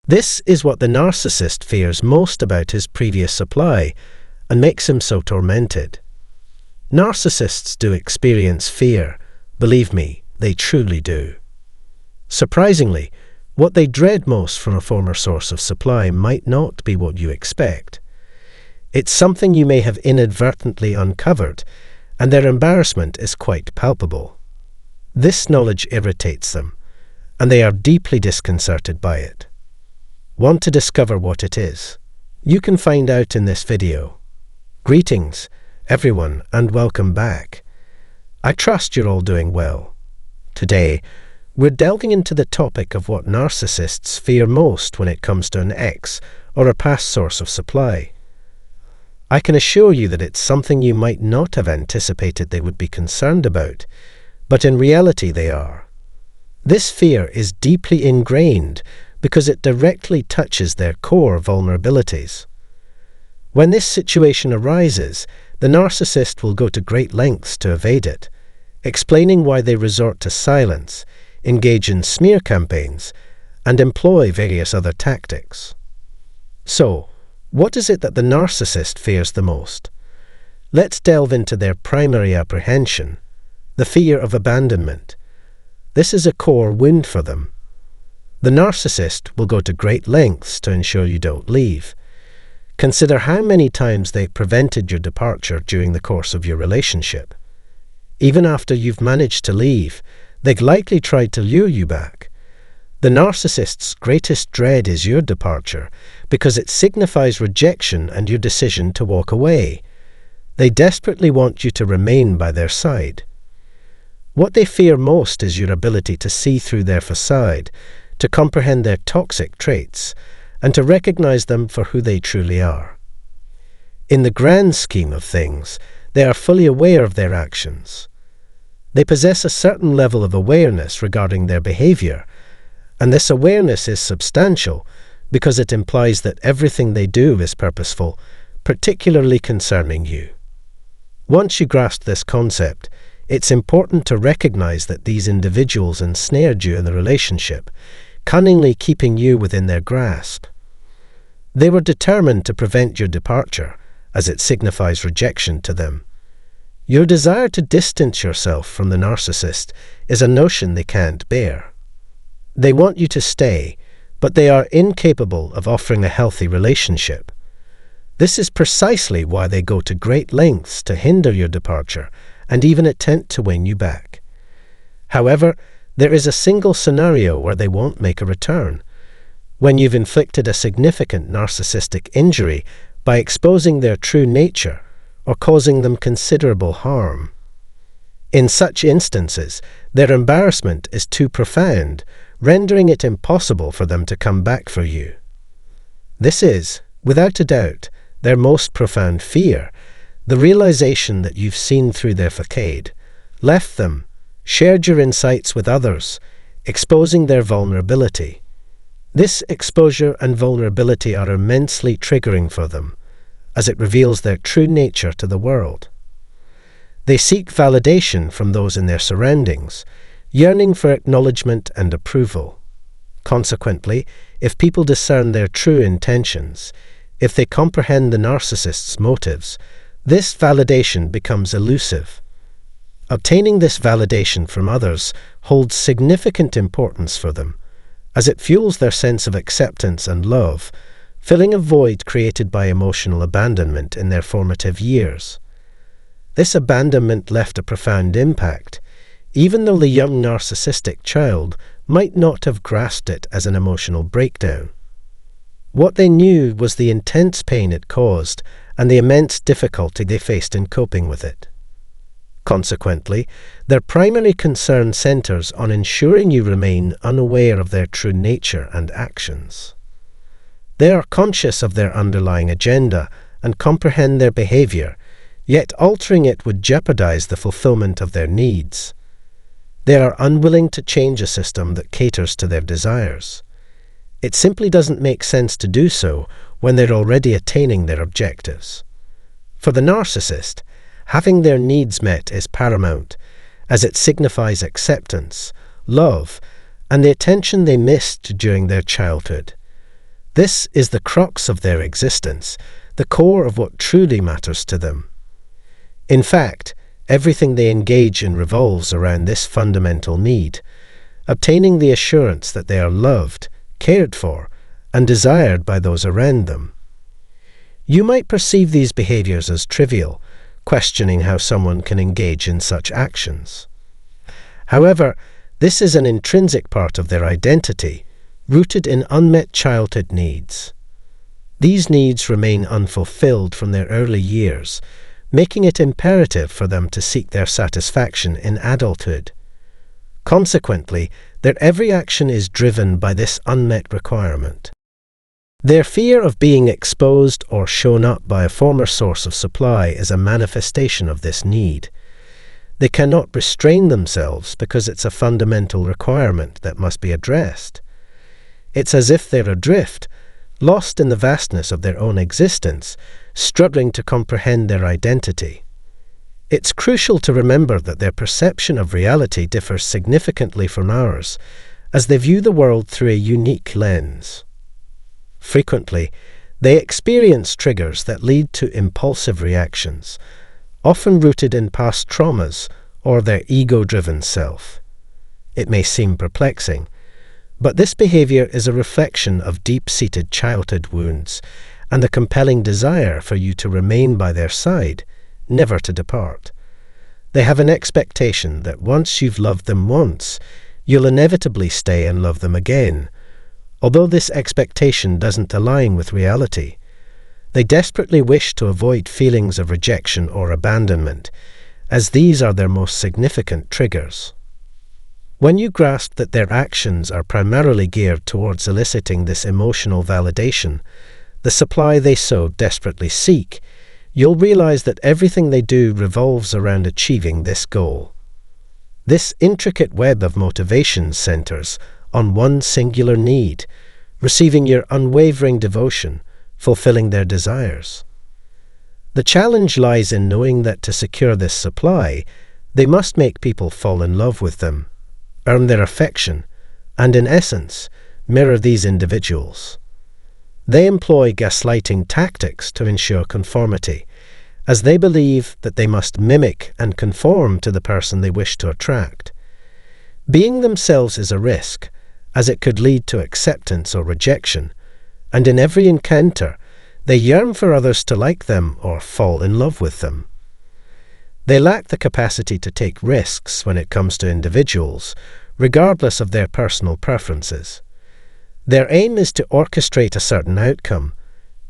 This is what the narcissist fears most about his previous supply and makes him so tormented. Narcissists do experience fear. Believe me, they truly do. Surprisingly, what they dread most from a former source of supply might not be what you expect. It's something you may have inadvertently uncovered, and their embarrassment is quite palpable. This knowledge irritates them, and they are deeply disconcerted by it. Want to discover what it is? You can find out in this video. Greetings, everyone, and welcome back. I trust you're all doing well. Today, we're delving into the topic of what narcissists fear most when it comes to an ex or a past source of supply. I can assure you that it's something you might not have anticipated they would be concerned about, but in reality they are. This fear is deeply ingrained because it directly touches their core vulnerabilities. When this situation arises, the narcissist will go to great lengths to evade it, explaining why they resort to silence, engage in smear campaigns, and employ various other tactics. So, what is it that the narcissist fears the most? Let's delve into their primary apprehension, the fear of abandonment. This is a core wound for them. The narcissist will go to great lengths to ensure you don't leave. Consider how many times they prevented your departure during the course of your relationship. Even after you've managed to leave, they've likely tried to lure you back. The narcissist's greatest dread is your departure because it signifies rejection and your decision to walk away. They desperately want you to remain by their side. What they fear most is your ability to see through their facade, to comprehend their toxic traits, and to recognize them for who they truly are. In the grand scheme of things, they are fully aware of their actions. They possess a certain level of awareness regarding their behavior, and this awareness is substantial because it implies that everything they do is purposeful, particularly concerning you. Once you grasp this concept, it's important to recognize that these individuals ensnared you in the relationship, cunningly keeping you within their grasp. They were determined to prevent your departure, as it signifies rejection to them. Your desire to distance yourself from the narcissist is a notion they can't bear. They want you to stay, but they are incapable of offering a healthy relationship. This is precisely why they go to great lengths to hinder your departure and even attempt to win you back. However, there is a single scenario where they won't make a return: when you've inflicted a significant narcissistic injury by exposing their true nature or causing them considerable harm. In such instances, their embarrassment is too profound, rendering it impossible for them to come back for you. This is, without a doubt, their most profound fear, the realization that you've seen through their facade, left them, shared your insights with others, exposing their vulnerability. This exposure and vulnerability are immensely triggering for them, as it reveals their true nature to the world. They seek validation from those in their surroundings, yearning for acknowledgement and approval. Consequently, if people discern their true intentions, if they comprehend the narcissist's motives, this validation becomes elusive. Obtaining this validation from others holds significant importance for them, as it fuels their sense of acceptance and love, filling a void created by emotional abandonment in their formative years. This abandonment left a profound impact, even though the young narcissistic child might not have grasped it as an emotional breakdown. What they knew was the intense pain it caused and the immense difficulty they faced in coping with it. Consequently, their primary concern centers on ensuring you remain unaware of their true nature and actions. They are conscious of their underlying agenda and comprehend their behavior, yet altering it would jeopardize the fulfillment of their needs. They are unwilling to change a system that caters to their desires. It simply doesn't make sense to do so when they're already attaining their objectives. For the narcissist, having their needs met is paramount, as it signifies acceptance, love, and the attention they missed during their childhood. This is the crux of their existence, the core of what truly matters to them. In fact, everything they engage in revolves around this fundamental need, obtaining the assurance that they are loved, cared for, and desired by those around them. You might perceive these behaviors as trivial, questioning how someone can engage in such actions. However, this is an intrinsic part of their identity, rooted in unmet childhood needs. These needs remain unfulfilled from their early years, making it imperative for them to seek their satisfaction in adulthood. Consequently, their every action is driven by this unmet requirement. Their fear of being exposed or shown up by a former source of supply is a manifestation of this need. They cannot restrain themselves because it's a fundamental requirement that must be addressed. It's as if they're adrift, lost in the vastness of their own existence, struggling to comprehend their identity. It's crucial to remember that their perception of reality differs significantly from ours, as they view the world through a unique lens. Frequently, they experience triggers that lead to impulsive reactions, often rooted in past traumas or their ego-driven self. It may seem perplexing, but this behavior is a reflection of deep-seated childhood wounds and a compelling desire for you to remain by their side, never to depart. They have an expectation that once you've loved them once, you'll inevitably stay and love them again. Although this expectation doesn't align with reality, they desperately wish to avoid feelings of rejection or abandonment, as these are their most significant triggers. When you grasp that their actions are primarily geared towards eliciting this emotional validation, the supply they so desperately seek, you'll realize that everything they do revolves around achieving this goal. This intricate web of motivation centers on one singular need, receiving your unwavering devotion, fulfilling their desires. The challenge lies in knowing that to secure this supply, they must make people fall in love with them, earn their affection, and in essence, mirror these individuals. They employ gaslighting tactics to ensure conformity, as they believe that they must mimic and conform to the person they wish to attract. Being themselves is a risk, as it could lead to acceptance or rejection, and in every encounter, they yearn for others to like them or fall in love with them. They lack the capacity to take risks when it comes to individuals, regardless of their personal preferences. Their aim is to orchestrate a certain outcome,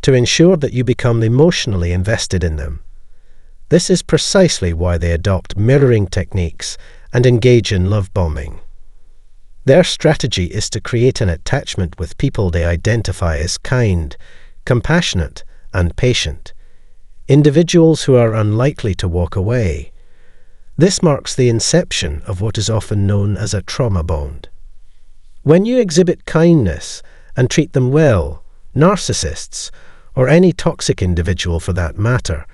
to ensure that you become emotionally invested in them. This is precisely why they adopt mirroring techniques and engage in love bombing. Their strategy is to create an attachment with people they identify as kind, compassionate, and patient, individuals who are unlikely to walk away. This marks the inception of what is often known as a trauma bond. When you exhibit kindness and treat them well, narcissists, or any toxic individual for that matter,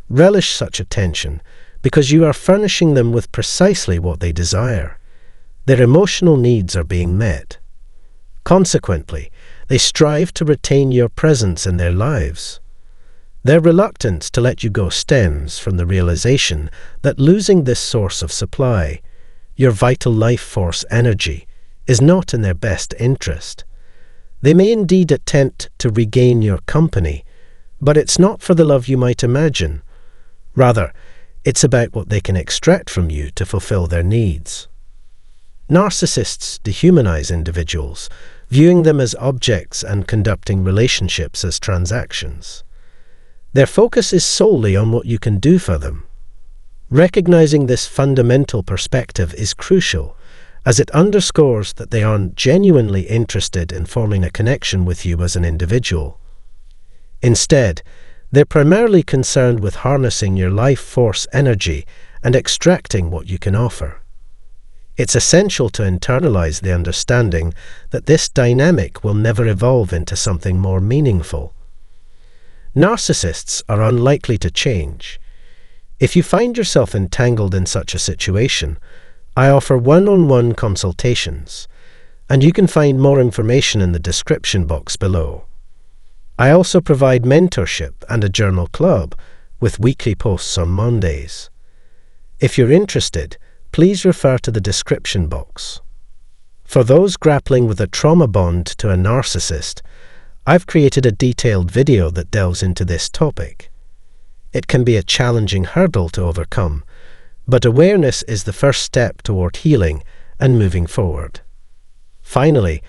relish such attention because you are furnishing them with precisely what they desire. Their emotional needs are being met. Consequently, they strive to retain your presence in their lives. Their reluctance to let you go stems from the realization that losing this source of supply, your vital life force energy, is not in their best interest. They may indeed attempt to regain your company, but it's not for the love you might imagine. Rather, it's about what they can extract from you to fulfill their needs. Narcissists dehumanize individuals, viewing them as objects and conducting relationships as transactions. Their focus is solely on what you can do for them. Recognizing this fundamental perspective is crucial, as it underscores that they aren't genuinely interested in forming a connection with you as an individual. Instead, they're primarily concerned with harnessing your life force energy and extracting what you can offer. It's essential to internalize the understanding that this dynamic will never evolve into something more meaningful. Narcissists are unlikely to change. If you find yourself entangled in such a situation, I offer one-on-one consultations, and you can find more information in the description box below. I also provide mentorship and a journal club with weekly posts on Mondays. If you're interested, please refer to the description box. For those grappling with a trauma bond to a narcissist, I've created a detailed video that delves into this topic. It can be a challenging hurdle to overcome, but awareness is the first step toward healing and moving forward. Finally,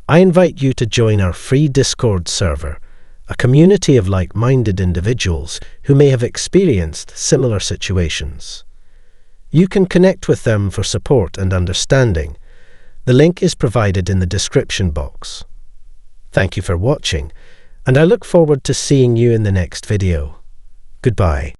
I invite you to join our free Discord server, a community of like-minded individuals who may have experienced similar situations. You can connect with them for support and understanding. The link is provided in the description box. Thank you for watching, and I look forward to seeing you in the next video. Goodbye.